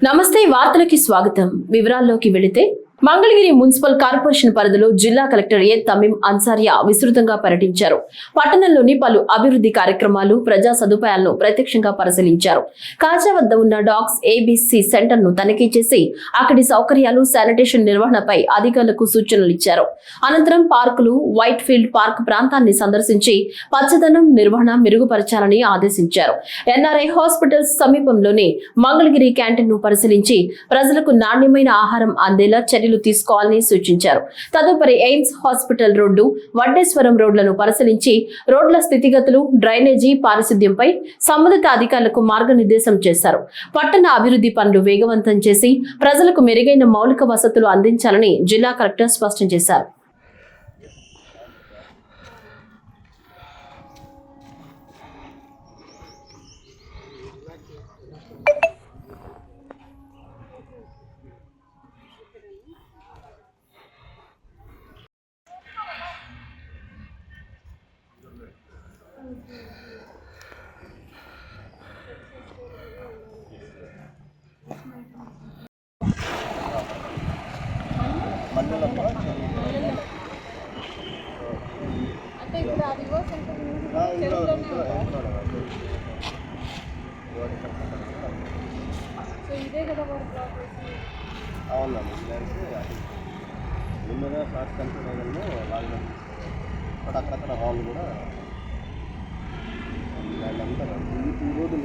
నమస్తే వార్తలకి స్వాగతం. వివరాల్లోకి వెళితే మంగళగిరి మున్సిపల్ కార్పొరేషన్ పరిధిలో జిల్లా కలెక్టర్ ఏ తమీం అన్సారియా విస్తృతంగా పర్యటించారు. పట్టణంలోని పలు అభివృద్ధి కార్యక్రమాలు, ప్రజా సదుపాయాలను ప్రత్యక్షంగా పరిశీలించారు. కాజా వద్ద ఉన్న డాగ్స్ ఏబీసీ సెంటర్ ను తనిఖీ చేసి అక్కడి సౌకర్యాలు, శానిటేషన్ నిర్వహణపై అధికారులకు సూచనలు ఇచ్చారు. అనంతరం పార్కులు, వైట్ ఫీల్డ్ పార్క్ ప్రాంతాన్ని సందర్శించి పచ్చదనం నిర్వహణ మెరుగుపరచాలని ఆదేశించారు. ఎన్ఆర్ఐ హాస్పిటల్స్ సమీపంలోని మంగళగిరి క్యాంటీన్ ను పరిశీలించి ప్రజలకు నాణ్యమైన ఆహారం అందేలా చర్యలు తీసుకోవాలని సూచించారు. తదుపరి ఎయిమ్స్ హాస్పిటల్ రోడ్డు, వడ్డేశ్వరం రోడ్లను పరిశీలించి రోడ్ల స్థితిగతులు, డ్రైనేజీ, పారిశుద్ధ్యంపై సంబంధిత అధికారులకు మార్గనిర్దేశం చేశారు. పట్టణ అభివృద్ధి పనులు వేగవంతం చేసి ప్రజలకు మెరుగైన మౌలిక వసతులు అందించాలని జిల్లా కలెక్టర్ స్పష్టం చేశారు. అంటే ఇప్పుడు ఆ రివర్స్ చెరువులోనే సో ఇదే కదా వర్క్ ప్రాసెస్. అవునండి, ముందుగా షార్ట్ కంట్రోల్ అయ్యాను లాగా బట్ అక్కడక్కడ హాల్ కూడా అంతా ఈ రోజు